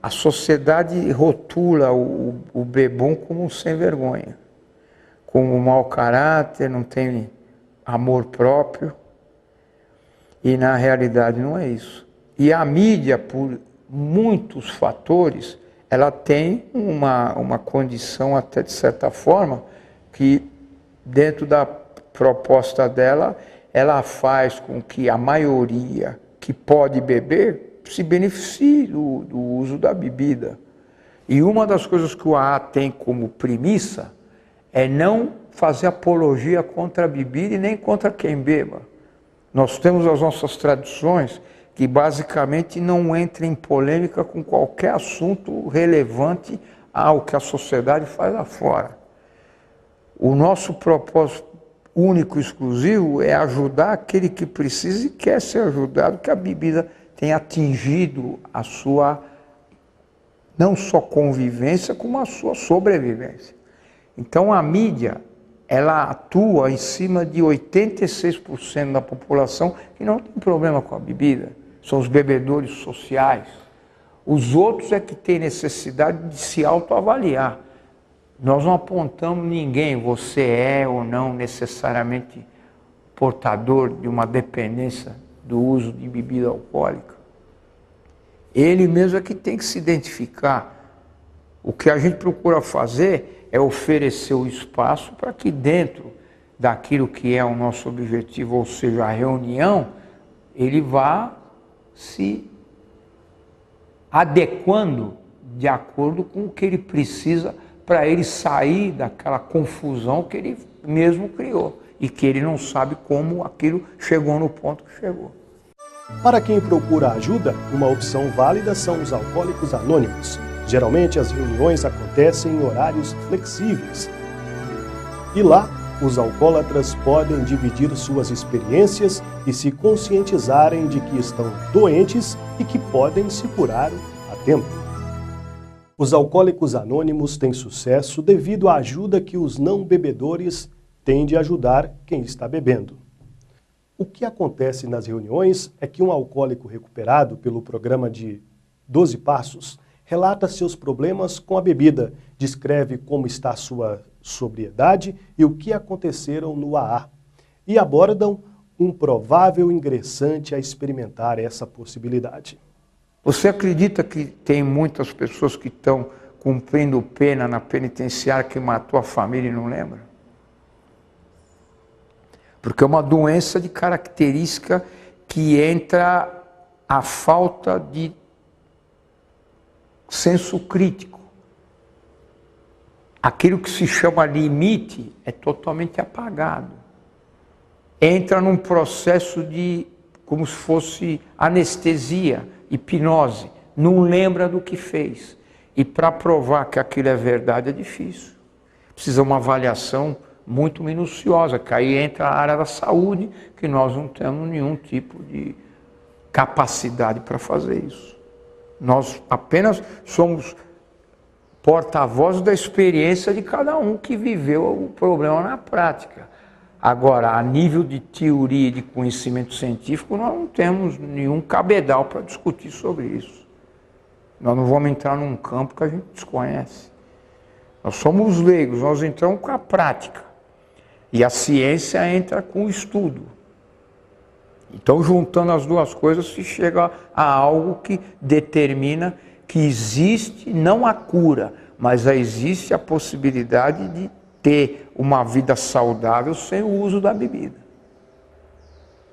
A sociedade rotula o bebum como um sem vergonha, como um mau caráter, não tem amor próprio. E na realidade não é isso. E a mídia, por muitos fatores, ela tem uma condição até de certa forma que dentro da proposta dela, ela faz com que a maioria que pode beber se beneficie do uso da bebida. E uma das coisas que o AA tem como premissa é não fazer apologia contra a bebida e nem contra quem beba. Nós temos as nossas tradições que basicamente não entram em polêmica com qualquer assunto relevante ao que a sociedade faz lá fora. O nosso propósito único e exclusivo é ajudar aquele que precisa e quer ser ajudado, que a bebida tem atingido a sua, não só convivência, como a sua sobrevivência. Então a mídia, ela atua em cima de 86% da população que não tem problema com a bebida. São os bebedores sociais. Os outros é que têm necessidade de se autoavaliar. Nós não apontamos ninguém, você é ou não necessariamente portador de uma dependência do uso de bebida alcoólica. Ele mesmo é que tem que se identificar. O que a gente procura fazer é oferecer o espaço para que dentro daquilo que é o nosso objetivo, ou seja, a reunião, ele vá se adequando de acordo com o que ele precisa para ele sair daquela confusão que ele mesmo criou e que ele não sabe como aquilo chegou no ponto que chegou. Para quem procura ajuda, uma opção válida são os alcoólicos anônimos. Geralmente as reuniões acontecem em horários flexíveis. E lá, os alcoólatras podem dividir suas experiências e se conscientizarem de que estão doentes e que podem se curar a tempo. Os alcoólicos anônimos têm sucesso devido à ajuda que os não bebedores têm de ajudar quem está bebendo. O que acontece nas reuniões é que um alcoólico recuperado pelo programa de 12 Passos relata seus problemas com a bebida, descreve como está a sua sobriedade e o que aconteceram no AA, e abordam um provável ingressante a experimentar essa possibilidade. Você acredita que tem muitas pessoas que estão cumprindo pena na penitenciária que matou a família e não lembra? Porque é uma doença de característica que entra a falta de senso crítico. Aquilo que se chama limite é totalmente apagado. Entra num processo de, como se fosse anestesia, hipnose, não lembra do que fez. E para provar que aquilo é verdade é difícil. Precisa uma avaliação muito minuciosa, que aí entra a área da saúde, que nós não temos nenhum tipo de capacidade para fazer isso. Nós apenas somos porta-voz da experiência de cada um que viveu o problema na prática. Agora, a nível de teoria e de conhecimento científico, nós não temos nenhum cabedal para discutir sobre isso. Nós não vamos entrar num campo que a gente desconhece. Nós somos leigos, nós entramos com a prática. E a ciência entra com o estudo. Então, juntando as duas coisas, se chega a algo que determina que existe não a cura, mas existe a possibilidade de ter uma vida saudável sem o uso da bebida.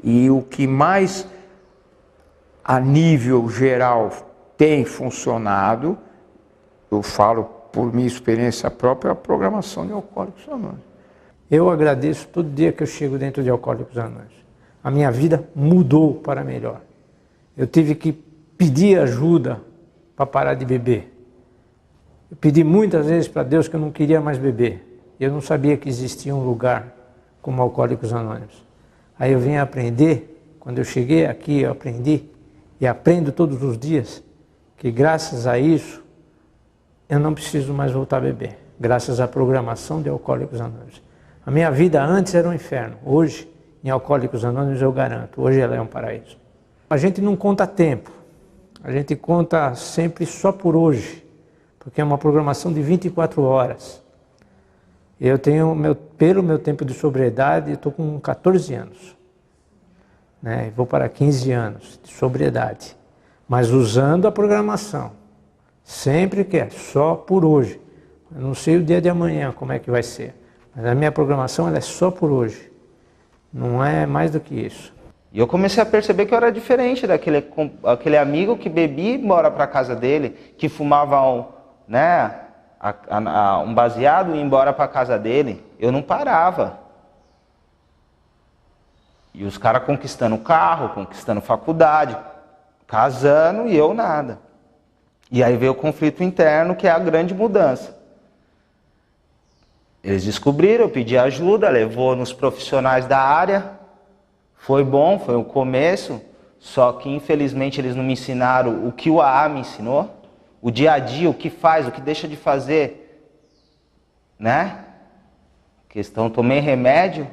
E o que mais, a nível geral, tem funcionado, eu falo por minha experiência própria, é a programação de Alcoólicos Anônimos. Eu agradeço todo dia que eu chego dentro de Alcoólicos Anônimos. A minha vida mudou para melhor. Eu tive que pedir ajuda para parar de beber. Eu pedi muitas vezes para Deus que eu não queria mais beber. Eu não sabia que existia um lugar como Alcoólicos Anônimos. Aí eu vim aprender, quando eu cheguei aqui eu aprendi, e aprendo todos os dias, que graças a isso eu não preciso mais voltar a beber. Graças à programação de Alcoólicos Anônimos. A minha vida antes era um inferno. Hoje, em Alcoólicos Anônimos, eu garanto, hoje ela é um paraíso. A gente não conta tempo. a gente conta sempre só por hoje, porque é uma programação de 24 horas. Eu tenho, pelo meu tempo de sobriedade, eu estou com 14 anos. Né? Vou para 15 anos de sobriedade, mas usando a programação. Sempre que é só por hoje. Eu não sei o dia de amanhã como é que vai ser, mas a minha programação ela é só por hoje. Não é mais do que isso. E eu comecei a perceber que eu era diferente daquele amigo que bebia e ia embora para casa dele, que fumava um baseado e ia embora para casa dele. Eu não parava. E os caras conquistando carro, conquistando faculdade, casando e eu nada. E aí veio o conflito interno, que é a grande mudança. Eles descobriram, eu pedi ajuda, levou nos profissionais da área. Foi bom, foi o começo, só que infelizmente eles não me ensinaram o que o AA me ensinou. O dia a dia, o que faz, o que deixa de fazer. Né? Questão, tomei remédio.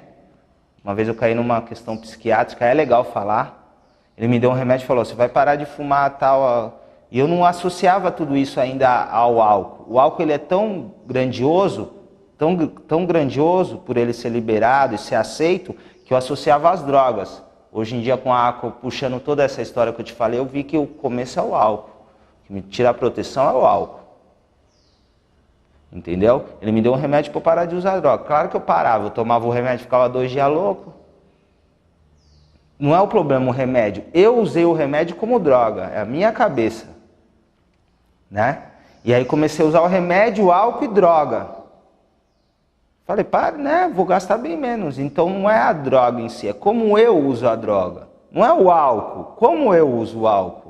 Uma vez eu caí numa questão psiquiátrica, é legal falar. Ele me deu um remédio e falou, você vai parar de fumar tal. E eu não associava tudo isso ainda ao álcool. O álcool ele é tão grandioso, tão grandioso por ele ser liberado e ser aceito, que eu associava às drogas. Hoje em dia, com a álcool, puxando toda essa história que eu te falei, eu vi que o começo é o álcool. O que me tira a proteção é o álcool. Entendeu? Ele me deu um remédio para eu parar de usar droga. Claro que eu parava, eu tomava o remédio e ficava 2 dias louco. Não é o problema o remédio. Eu usei o remédio como droga, é a minha cabeça. Né? E aí comecei a usar o remédio, álcool e droga. Falei, para, né? Vou gastar bem menos. Então não é a droga em si, é como eu uso a droga. Não é o álcool, como eu uso o álcool.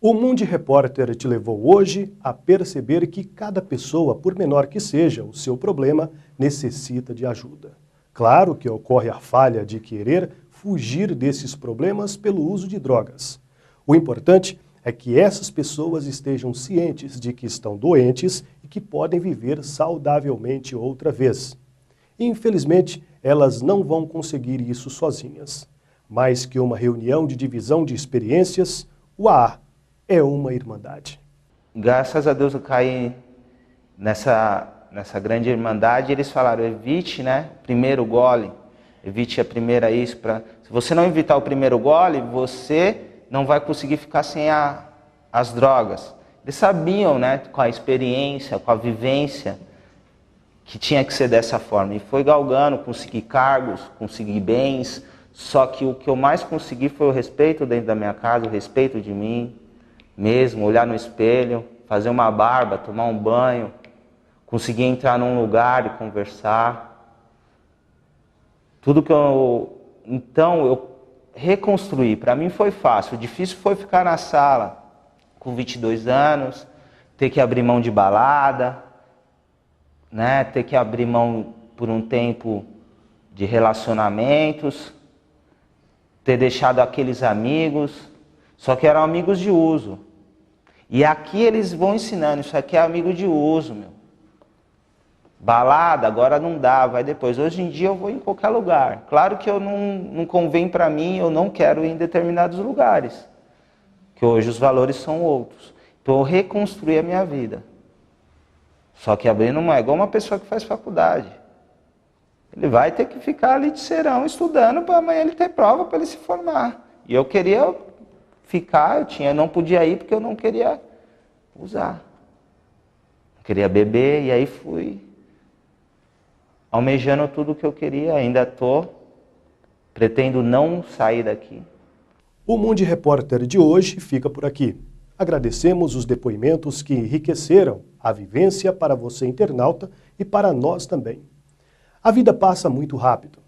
O Mundo Repórter te levou hoje a perceber que cada pessoa, por menor que seja o seu problema, necessita de ajuda. Claro que ocorre a falha de querer fugir desses problemas pelo uso de drogas. O importante é que essas pessoas estejam cientes de que estão doentes e que podem viver saudavelmente outra vez. Infelizmente, elas não vão conseguir isso sozinhas. Mais que uma reunião de divisão de experiências, o AA é uma irmandade. Graças a Deus eu caí nessa grande irmandade. Eles falaram, evite, né, primeiro gole, evite a primeira isso. Se você não evitar o primeiro gole, você não vai conseguir ficar sem as drogas. Eles sabiam, né, com a experiência, com a vivência, que tinha que ser dessa forma. E foi galgando, consegui cargos, consegui bens, só que o que eu mais consegui foi o respeito dentro da minha casa, o respeito de mim mesmo, olhar no espelho, fazer uma barba, tomar um banho, conseguir entrar num lugar e conversar. Tudo que então eu reconstruí. Para mim foi fácil. O difícil foi ficar na sala com 22 anos, ter que abrir mão de balada, né? Ter que abrir mão por um tempo de relacionamentos, ter deixado aqueles amigos, só que eram amigos de uso. E aqui eles vão ensinando, isso aqui é amigo de uso, meu. Balada, agora não dá, vai depois. Hoje em dia eu vou em qualquer lugar. Claro que eu não convém para mim, eu não quero ir em determinados lugares. Que hoje os valores são outros. Então eu reconstruí a minha vida. Só que abrindo é igual uma pessoa que faz faculdade. Ele vai ter que ficar ali de serão estudando para amanhã ele ter prova para ele se formar. E eu queria ficar, não podia ir porque eu não queria usar. Não queria beber e aí fui almejando tudo o que eu queria, ainda pretendo não sair daqui. O Mundo Repórter de hoje fica por aqui. Agradecemos os depoimentos que enriqueceram a vivência para você internauta e para nós também. A vida passa muito rápido,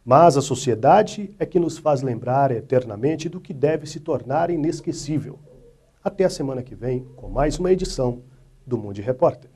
mas a sociedade é que nos faz lembrar eternamente do que deve se tornar inesquecível. Até a semana que vem com mais uma edição do Mundo Repórter.